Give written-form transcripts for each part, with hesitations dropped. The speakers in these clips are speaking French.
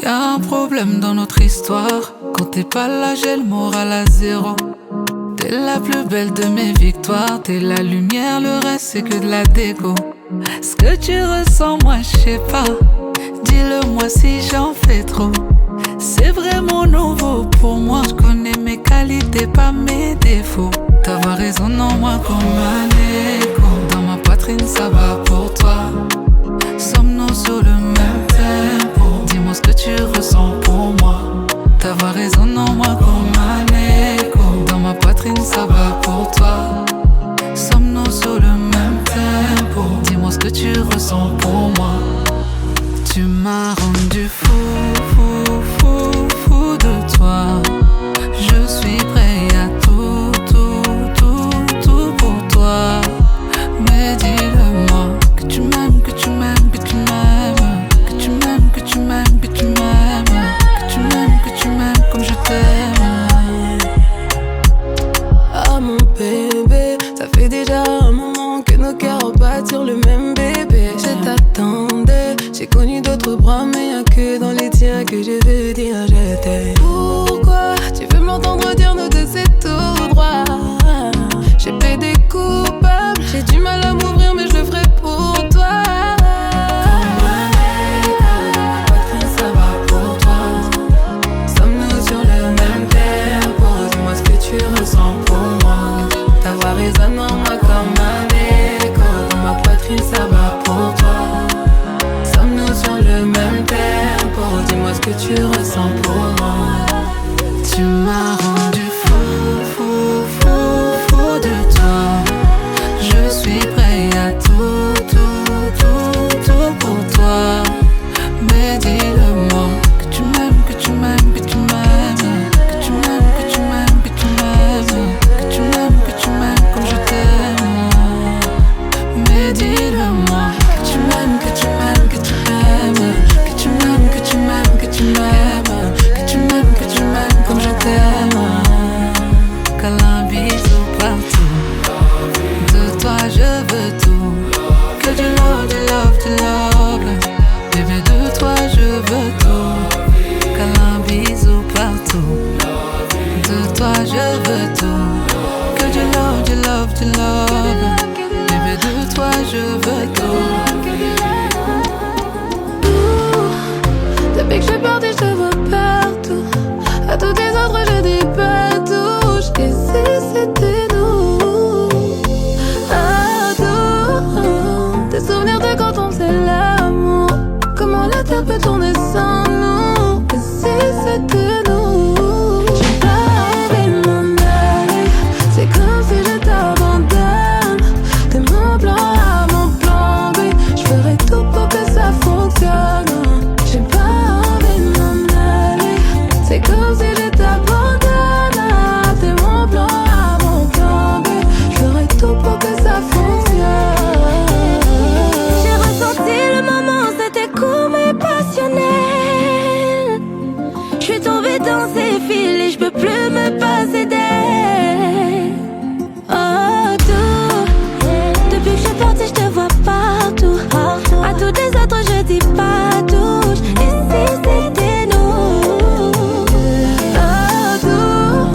Y'a un problème dans notre histoire. Quand t'es pas là, j'ai le moral à zéro. T'es la plus belle de mes victoires. T'es la lumière, le reste c'est que de la déco. Ce que tu ressens, moi je sais pas. Dis-le moi si j'en fais trop. C'est vraiment nouveau pour moi. Je connais mes qualités, pas mes défauts. T'avoir raison en moi comme un écho. Dans ma poitrine ça va pour toi. Sommes-nous sur le même tempo? Dis-moi ce que tu ressens pour moi. T'avoir raison en moi comme un écho. Dans ma poitrine ça va pour toi. Sommes-nous sur le même tempo? Dis-moi ce que tu ressens pour moi. Tu m'as rendu fou, fou, fou, fou de toi. Je suis prêt à tout, tout, tout, tout pour toi. Mais dis-le-moi que tu m'aimes, que tu m'aimes, que tu m'aimes. Que tu m'aimes, que tu m'aimes, que tu m'aimes. Que tu m'aimes, que tu m'aimes comme je t'aime. Ah mon bébé, ça fait déjà un moment que nos cœurs battent sur le même bébé. Je t'attendais, j'ai connu d'autres bras, mais y'a que dans les tiens que je veux dire je t'aime. Pourquoi tu veux me l'entendre dire nous deux c'est tout droit? J'ai fait des coupables, j'ai du mal à m'ouvrir mais je le ferai pour toi. Comme un écho, poitrine ça va pour toi. Sommes-nous sur le même tempo? Dis-moi ce que tu ressens pour moi. Ta voix résonne en moi comme un écho. Dans ma poitrine ça va pour toi. Sommes-nous sur le même tempo? Dis-moi ce que tu ressens pour moi. Tu m'as rendu fou, fou, fou, fou de toi. Je suis prêt à tout, tout, tout, tout pour toi. Mais dis-le-moi que tu m'aimes, que tu m'aimes, que tu m'aimes. Que tu m'aimes, que tu m'aimes, que tu m'aimes. Que tu m'aimes, que tu m'aimes comme je t'aime. Mais dis-le-moi que tu m'aimes, que tu m'aimes, que tu m'aimes. Que tu m'aimes, que tu m'aimes, que tu m'aimes. Que tu m'aimes, que tu m'aimes comme je t'aime. Câlin, bisous partout. De toi je veux tout. Que du love, du love, du love. Bébé de toi je veux tout. Câlin, bisous partout. De toi je veux tout. Que du love, du love, du love. Bébé de toi je veux tout. Depuis que je suis partie, je te vois partout. À toutes les autres, je dis pas touche. Et si c'était nous? Ah, tout. Tes souvenirs de quand on faisait l'amour. Comment la terre peut tourner sans nous? Et si c'était nous? J'ai pas envie de m'en aller. C'est comme si je t'abandonne. T'es mon plan A, mon plan B. Je ferai tout pour que ça fonctionne. J'ai pas envie de m'en aller. C'est comme si je t'abandonne. T'es mon plan A, mon plan B. Je ferai tout pour que ça fonctionne. J'ai ressenti le moment, c'était court mais passionnel. Je suis tombée dans ses fils et je peux plus me passer d'elle. Oh, tout. Depuis que je suis partie, je te vois partout. À toutes les autres, je dis pas touche. Et si c'était nous? Oh, tout.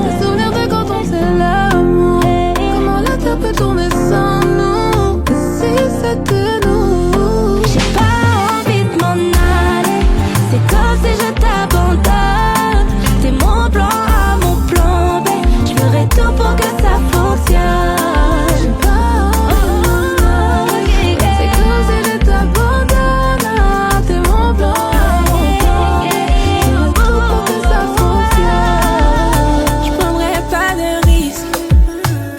Tes souvenirs de quand on faisait l'amour. Comment la terre peut tourner sans nous? Et si c'était nous? J'ai pas envie de m'en aller. C'est comme si je t'abandonne. T'es mon plan A, mon plan B. Je ferai tout pour que ça fonctionne. J'ai pas envie. C'est comme si je t'abandonne. T'es mon plan A, mon plan B. Je ferai tout pour que ça fonctionne. Je prendrai pas de risque.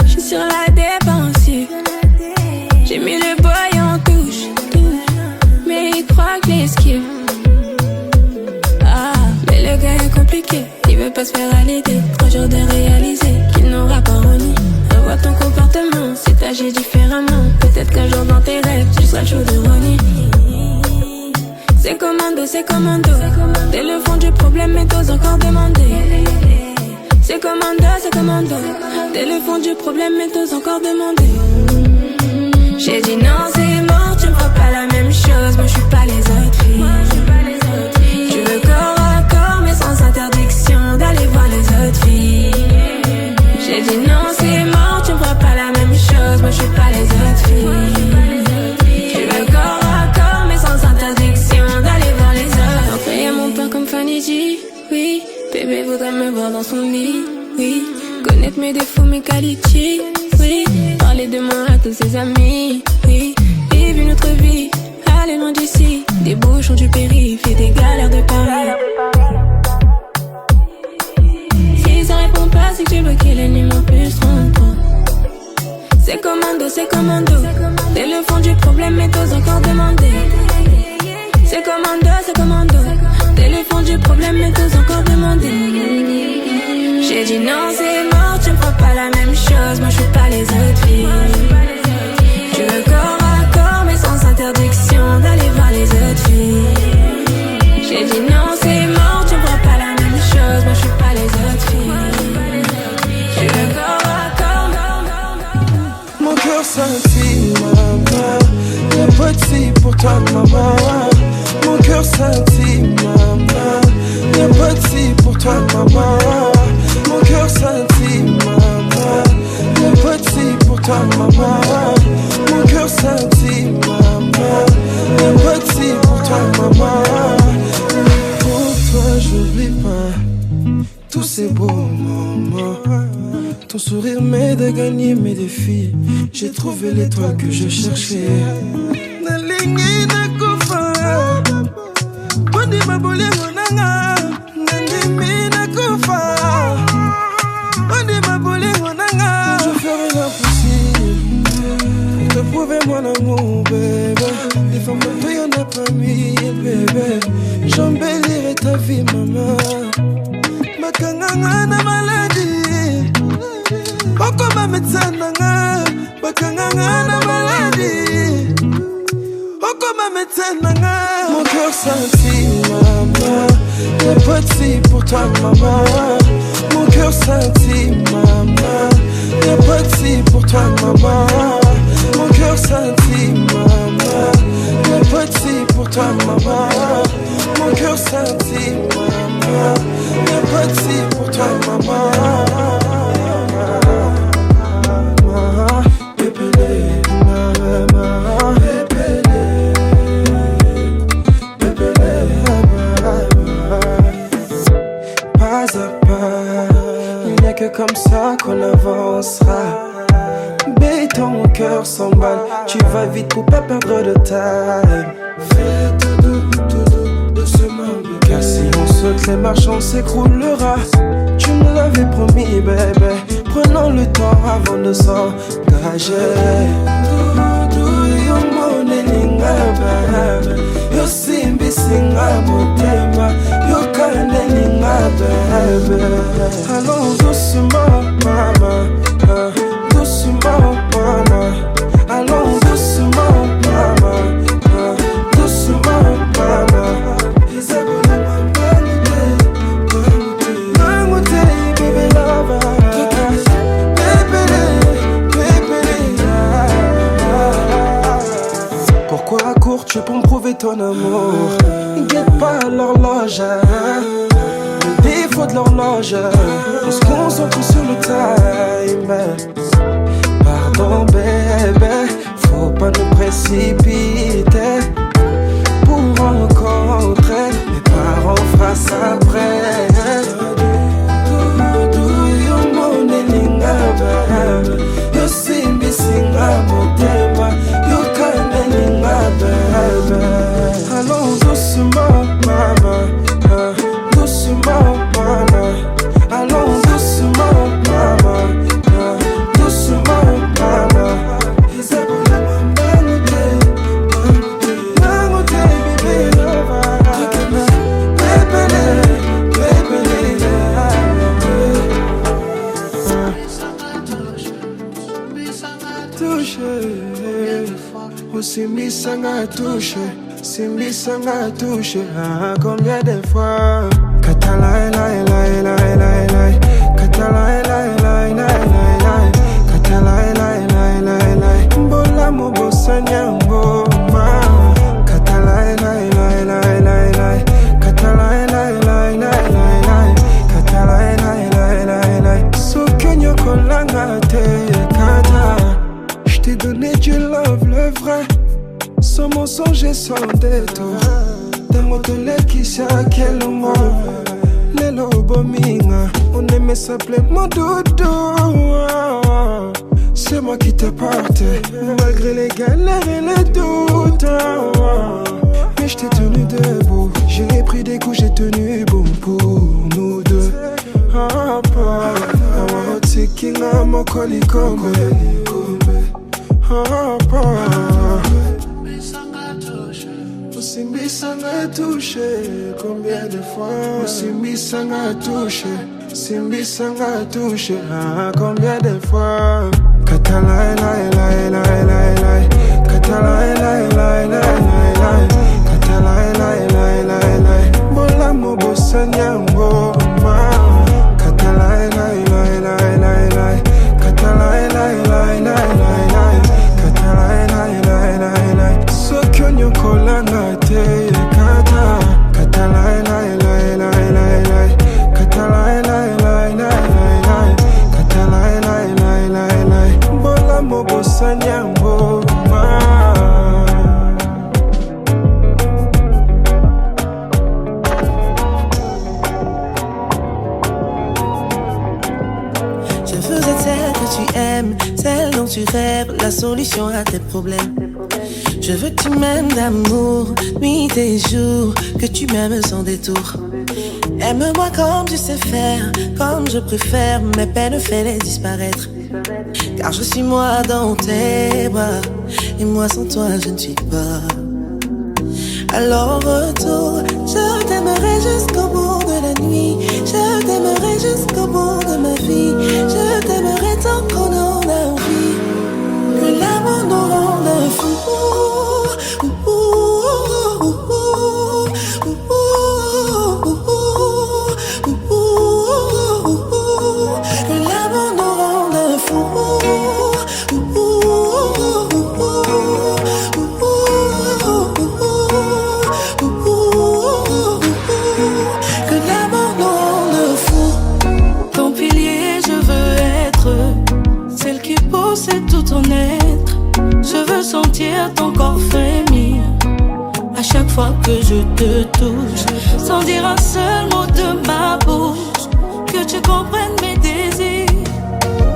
Je suis sur la défensive. J'ai mis le boy en touche. Mais il croit que j'esquive. Ah, mais le gars est compliqué. Il veut pas se faire à l'idée. 3 jours de réaliser qu'il n'aura pas remis. Revois ton comportement. Si t'agis différemment, peut-être qu'un jour dans tes rêves, tu seras le chaud de Ronnie. C'est commando, c'est commando. T'es le fond du problème, mais t'oses encore demander. C'est commando, c'est commando. T'es le fond du problème, mais t'oses encore demander. J'ai dit non, c'est mort, tu me feras pas la même chose. Moi, je suis pas les autres filles. Connaître mes défauts, mes qualités, oui. Parler de moi à tous ses amis, oui. Vivre une autre vie, aller loin d'ici. Des bouchons du périph' et des galères de Paris. Si ça répond pas, c'est que j'ai bloqué les numéros plus trompant. C'est commando. T'es le fond du problème, mais t'oses encore demander. C'est commando. T'es le fond du problème, mais t'oses encore demander. J'ai dit non, c'est mort, tu me feras pas la même chose. Moi, je suis pas les autres filles. Tu veux corps à corps, mais sans interdiction d'aller voir les autres filles. J'ai dit non, c'est mort, tu me feras pas la même chose. Moi, je suis pas les autres filles. Tu veux corps à corps. Mon cœur scintille, maman. Y'a pas de si pour toi, maman. Mon cœur scintille, maman. Y'a pas de si pour toi, maman. Mon cœur scintille, maman. Y'a pas de si pour toi, maman. Mon cœur scintille, maman. Y'a pas de si pour toi, maman. Pour toi, j'oublie pas tous ces beaux moments. Ton sourire m'aide à gagner mes défis. J'ai trouvé l'étoile que je cherchais. Nalingi nakufa, Bondi mabole monanga. Nandimi nakufa, Bondi mabole monanga. Je ferai l'impossible pour te prouver mon amour, bébé. Les femmes de toi y'en a pas mille, bébé. J'embellirai ta vie, maman. Makanganga na maladie. Okoma médecin nanga, bakanganga na maladie. Okoma médecin nanga. Mon cœur scintille, maman. Y'a pas de si pour toi, maman. Mon cœur scintille, maman. Y'a pas de si pour toi, maman. Mon cœur scintille, maman. Y'a pas de si pour toi, maman. Mon cœur scintille, maman. Y'a pas de si pour toi, maman. Comme ça qu'on avancera. Béton, mon cœur s'emballe. Tu vas vite pour pas perdre de time. Fais tout doucement. Car si on saute les marches on s'écroulera. Tu me l'avais promis bébé. Prenons le temps avant de s'engager. Yo mone linga bébé. Yo simbi singa motema. Yo kane linga bébé. Allons doucement maman, doucement maman. Allons doucement maman, doucement maman. Pourquoi cours-tu pour me prouver ton amour? Guette pas l'horloge, le défaut de l'horloge. On se concentre sur le time. Pardon bébé, faut pas nous précipiter pour rencontrer mes parents face après. Yo simbi singa motema, yo kanelinga bébé. Allons doucement maman, doucement maman. Allons doucement maman, doucement maman. Simbi sanga touche, Simbi sanga touche. Ah, combien de fois? Katala la la la la la, Katala la la la la, Katala la la la la. Mbola mo bosanya ngoma. Katala la la la la la, Katala la la la la, Katala la la la la. Sokenyo kolanga te kata. J't'ai donné du love, le vrai. Sans mensonge et sans détour. Des mots de l'air qui sait à quel moment. Les lelo bominga. On aimait s'appeler mon doudou. C'est moi qui te portais, malgré les galères et les doutes. Mais je t'ai tenu debout. J'ai pris des coups, j'ai tenu bon pour nous deux. Tikinga mokoli kombe. Simbisanga touché, combien de fois? Simbisanga touché, Simbisanga touché, combien de fois? Katala la la la la la, Katala la la la la, Katala la la la la, bola mo bosanyambo ma, Katala la la la la la, Katala la la la la, Katala la la la la, Sokyo kolanga te kata, Katala la la la la la, Katala la la la la, Katala la la la la, bola mo bosanyambo ma. Je veux être celle que tu aimes, celle dont tu rêves, la solution à tes problèmes. Je veux que tu m'aimes d'amour, nuit et jour, que tu m'aimes sans détour. Aime-moi comme tu sais faire, comme je préfère, mes peines fais-les disparaître. Car je suis moi dans tes bras, et moi sans toi je ne suis pas. Alors en retour, je t'aimerai jusqu'au bout de la nuit, je t'aimerai jusqu'au bout de ma vie, je t'aimerai tant qu'on en a envie, que l'amour nous rende fous. Sentir ton corps frémir à chaque fois que je te touche, sans dire un seul mot de ma bouche, que tu comprennes mes désirs,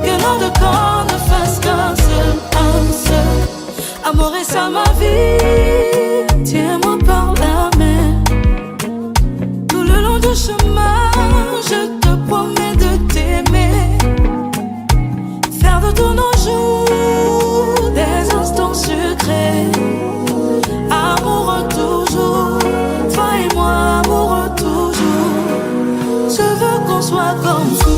que nos deux corps ne fassent qu'un seul. Amour et ça ma vie, tiens-moi par la main. Tout le long du chemin, je te promets de t'aimer, faire de tous nos jours des instants sucrés. Amoureux toujours, toi et moi amoureux toujours. Je veux qu'on soit comme fou.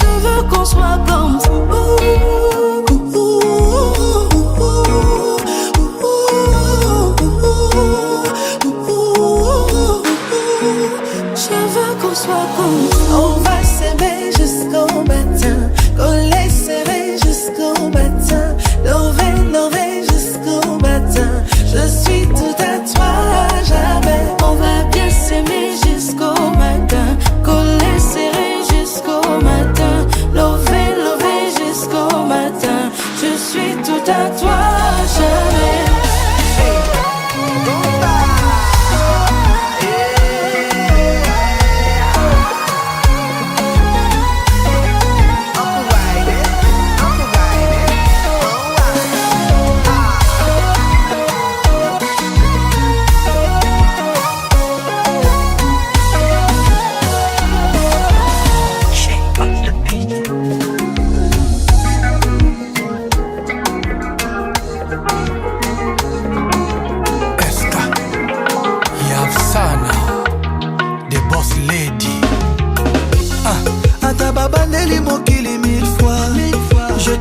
Je veux qu'on soit comme fou. On va s'aimer jusqu'au matin, coller serré jusqu'au matin, lever jusqu'au matin. Je suis tout à toi jamais. On va bien s'aimer jusqu'au matin, coller serré jusqu'au matin, lever jusqu'au matin. Je suis tout à toi jamais.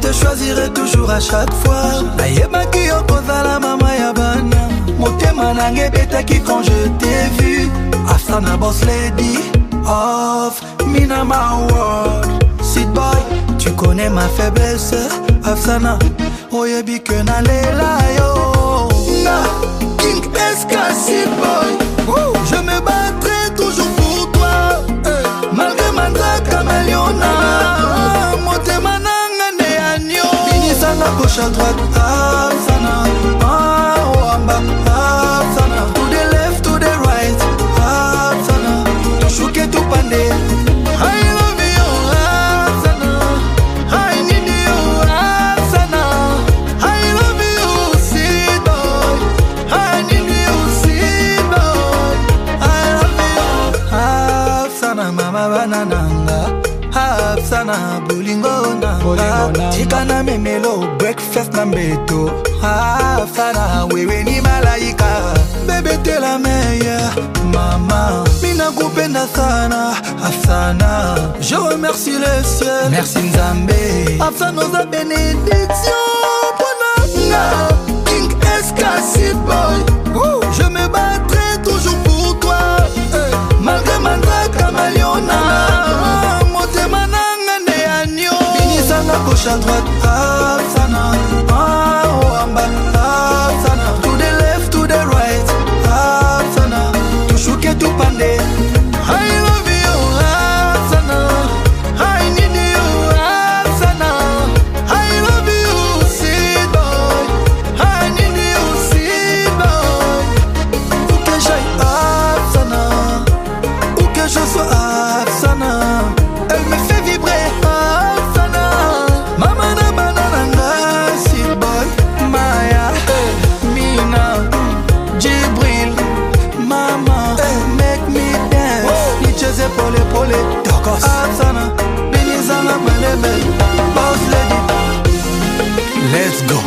Je choisirai toujours à chaque fois. Nayebaki okozala mama ya bana. Motema nange betaki quand je t'ai vu. Afsana boss lady of Minama World. Sit boy, tu connais ma faiblesse. Afsana, oyebi que na lela yo. Na King SK Sit boy. Je me battrai toujours pour toi. Malgré Mandra Kameliona. Motema nanga ne anyo. Minisana Afsana bolingo na Chikana memelo breakfast na mbeto Afsana wewe ni malaika Bébé t'es la meilleure maman Mina kupenda sana Afsana je remercie le ciel merci Nzambe Afsana oza bénédiction Pona King SK boy je me battrai toujours pour toi malgré mandrake kamaliona motema nanga ne anyo binisanga gauche à droite Afsana amba Afsana to the left to the right Afsana tushuke tupande I love you Afsana I need you Afsana I love you sweet boy I need you sweet boy où que j'aille Afsana où que je sois Afsana elle me fait vibrer Afsana mama na banana sweet boy Maya Mina Jibril mama make me dance nicheze pole pole Tokos Afsana binizanga malebe boss lady let's go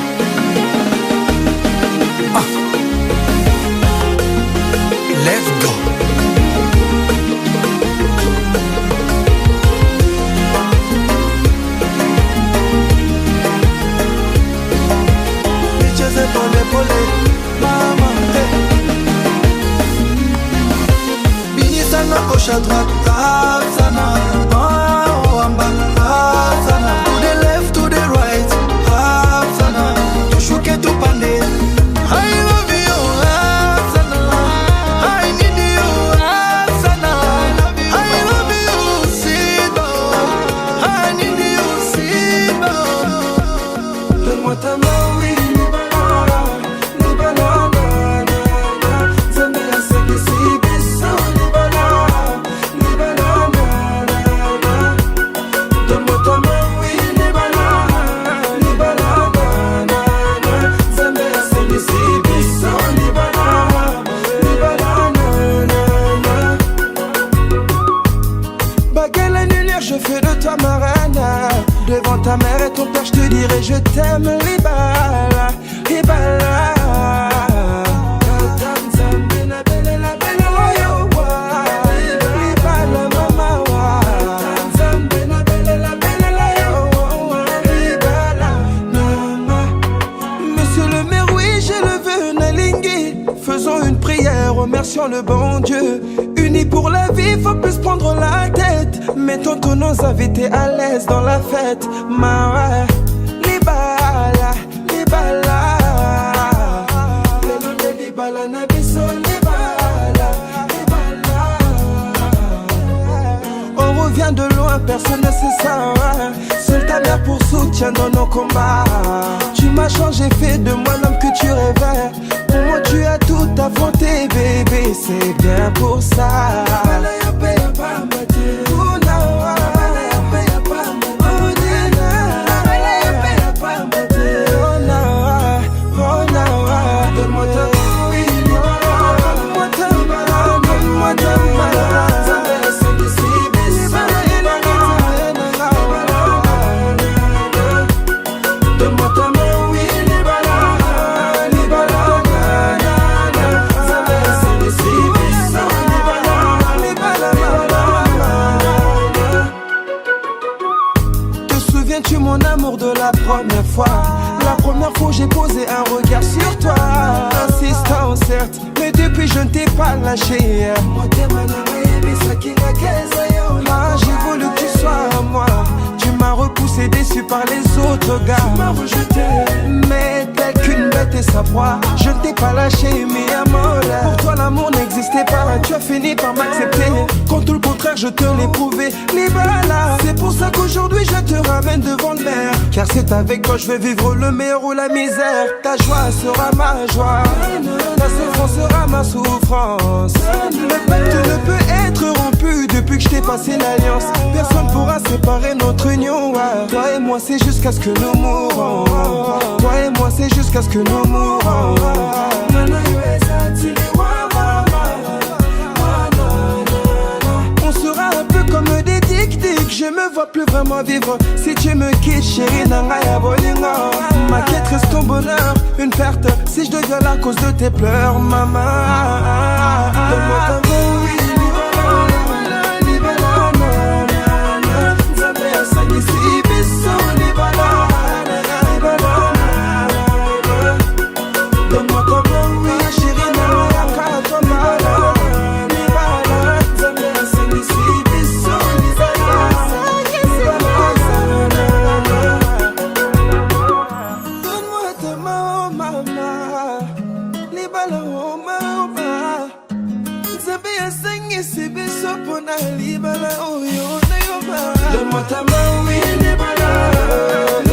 let's go nicheze pole pole mama binisanga gauche à droite Afsana amba Afsana to the left to the right Afsana tushuke tupande I love you Afsana I need you Afsana I love you sweet boy I need you sweet boy donne-moi ta main oui je fais de toi ma reine devant ta mère et ton père je te dirai je t'aime Libala Libala Monsieur le maire oui j'ai le vœu Nalingi faisons une prière remercions le bon Dieu unis pour la vie faut plus prendre la tête mettons tous nos invités à l'aise dans la fête ma ouais Libala Libala Libala Nabiso Libala Libala on revient de loin personne ne sait ça ouais. Seule ta mère pour soutien dans nos combats tu m'as changé fait de moi l'homme que tu rêvais pour moi tu as tout affronté bébé c'est bien pour ça mon amour de la première fois où j'ai posé un regard sur toi insistant certes mais depuis je ne t'ai pas lâché ah, j'ai voulu que tu sois à moi tu m'as repoussé déçu par les autres gars tu m'as rejeté mais tel qu'une bête et sa proie je ne t'ai pas lâché mi amore pour toi l'amour n'existait pas tu as fini par m'accepter quand tout le contraire je te l'ai prouvé Libala c'est pour ça qu'aujourd'hui je te ramène devant le maire car c'est avec toi je vais vivre le meilleur ou la misère ta joie sera ma joie ta souffrance sera ma souffrance le pacte ne peut être rompu depuis que je t'ai passé l'alliance personne pourra séparer notre union toi et moi c'est jusqu'à ce que nous mourons toi et moi c'est jusqu'à ce que nous mourons on sera un peu comme des tic-tic je me vois plus vraiment comment vivre si tu me quittes, chérie, nangaya bolingo. Ma quête reste ton bonheur, une perte si je deviens la cause de tes pleurs, maman. Donne-moi ta main, oui. Donne-moi ta main, oui, les balades.